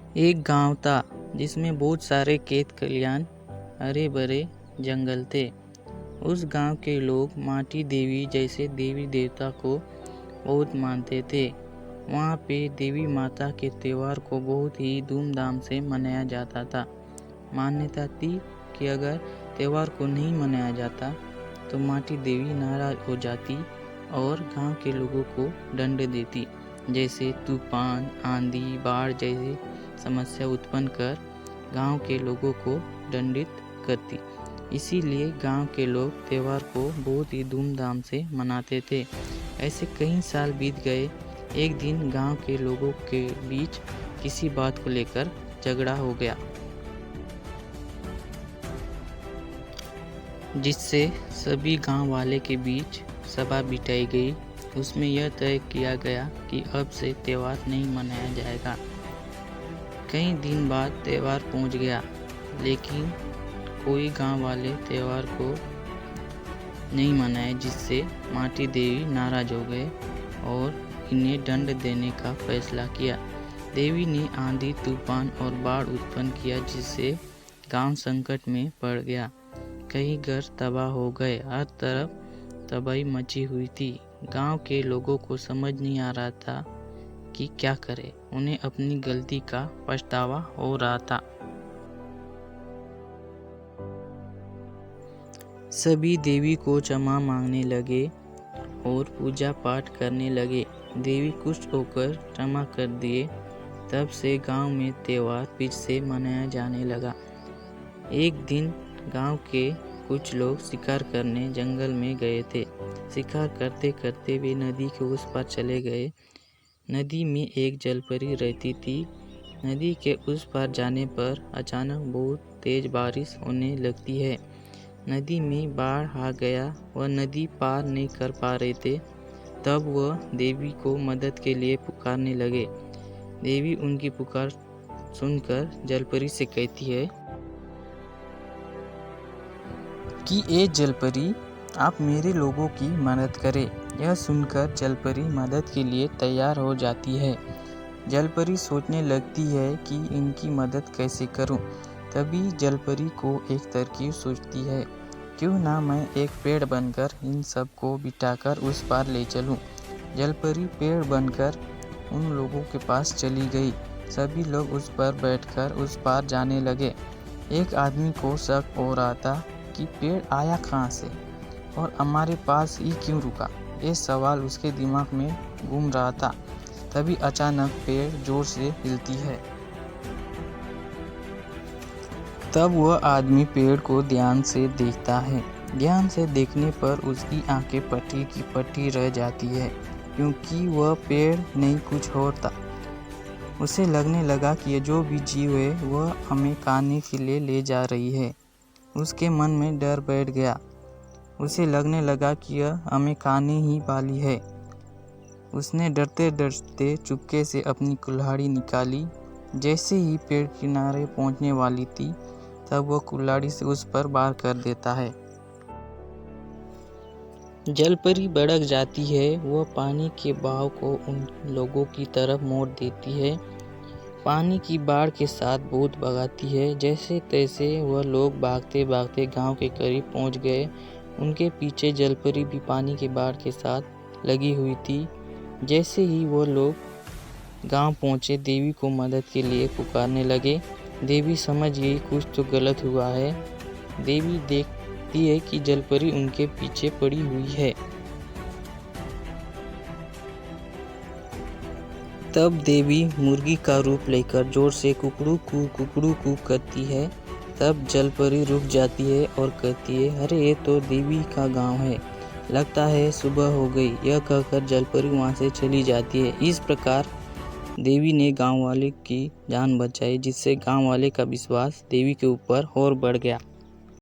एक गांव था जिसमें बहुत सारे खेत खलियान हरे भरे जंगल थे। उस गांव के लोग माटी देवी जैसे देवी देवता को बहुत मानते थे। वहाँ पे देवी माता के त्यौहार को बहुत ही धूमधाम से मनाया जाता था। मान्यता थी कि अगर त्यौहार को नहीं मनाया जाता तो माटी देवी नाराज हो जाती और गांव के लोगों को दंड देती, जैसे तूफान, आंधी, बाढ़ जैसी समस्या उत्पन्न कर गांव के लोगों को दंडित करती। इसीलिए गांव के लोग त्यौहार को बहुत ही धूमधाम से मनाते थे। ऐसे कई साल बीत गए। एक दिन गांव के लोगों के बीच किसी बात को लेकर झगड़ा हो गया, जिससे सभी गांव वाले के बीच सभा बिठाई गई। उसमें यह तय किया गया कि अब से त्यौहार नहीं मनाया जाएगा। कई दिन बाद त्यौहार पहुंच गया, लेकिन कोई गांव वाले त्यौहार को नहीं मनाए, जिससे माटी देवी नाराज हो गए और इन्हें दंड देने का फैसला किया। देवी ने आंधी, तूफान और बाढ़ उत्पन्न किया, जिससे गांव संकट में पड़ गया। कई घर तबाह हो गए, हर तरफ तबाही मची हुई थी। गांव के लोगों को समझ नहीं आ रहा था कि क्या करें। उन्हें अपनी गलती का पछतावा हो रहा था। सभी देवी को क्षमा मांगने लगे और पूजा पाठ करने लगे। देवी खुश होकर क्षमा कर दिए। तब से गांव में त्यौहार फिर से मनाया जाने लगा। एक दिन गांव के कुछ लोग शिकार करने जंगल में गए थे। शिकार करते करते वे नदी के उस पार चले गए। नदी में एक जलपरी रहती थी। नदी के उस पार जाने पर अचानक बहुत तेज बारिश होने लगती है। नदी में बाढ़ आ गया। वह नदी पार नहीं कर पा रहे थे। तब वह देवी को मदद के लिए पुकारने लगे। देवी उनकी पुकार सुनकर जलपरी से कहती है कि ए जलपरी, आप मेरे लोगों की मदद करें। यह सुनकर जलपरी मदद के लिए तैयार हो जाती है। जलपरी सोचने लगती है कि इनकी मदद कैसे करूं। तभी जलपरी को एक तरकीब सोचती है, क्यों ना मैं एक पेड़ बनकर इन सब को बिठाकर उस पार ले चलूं। जलपरी पेड़ बनकर उन लोगों के पास चली गई। सभी लोग उस पर बैठकर उस पार जाने लगे। एक आदमी को शक हो रहा था कि पेड़ आया कहाँ से और हमारे पास ही क्यों रुका। ये सवाल उसके दिमाग में घूम रहा था। तभी अचानक पेड़ जोर से हिलती है। तब वह आदमी पेड़ को ध्यान से देखता है। ध्यान से देखने पर उसकी आंखें पट्टी की पट्टी रह जाती है, क्योंकि वह पेड़ नहीं कुछ और था। उसे लगने लगा कि यह जो भी जीव है वह हमें खाने के लिए ले जा रही है। उसके मन में डर बैठ गया। उसे लगने लगा कि यह हमें खाने ही वाली है। उसने डरते डरते चुपके से अपनी कुल्हाड़ी निकाली। जैसे ही पेड़ किनारे पहुंचने वाली थी, तब वह कुल्हाड़ी से उस पर वार कर देता है। जलपरी भड़क जाती है। वह पानी के बहाव को उन लोगों की तरफ मोड़ देती है। पानी की बाढ़ के साथ बहुत भगाती है। जैसे तैसे वह लोग भागते भागते गांव के करीब पहुंच गए। उनके पीछे जलपरी भी पानी के बाढ़ के साथ लगी हुई थी। जैसे ही वो लोग गांव पहुंचे, देवी को मदद के लिए पुकारने लगे। देवी समझ गई कुछ तो गलत हुआ है। देवी देखती है कि जलपरी उनके पीछे पड़ी हुई है। तब देवी मुर्गी का रूप लेकर जोर से कुकड़ू कू करती है। तब जलपरी रुक जाती है और कहती है, अरे ये तो देवी का गांव है, लगता है सुबह हो गई। यह कहकर जलपरी वहां से चली जाती है। इस प्रकार देवी ने गांव वाले की जान बचाई, जिससे गांव वाले का विश्वास देवी के ऊपर और बढ़ गया।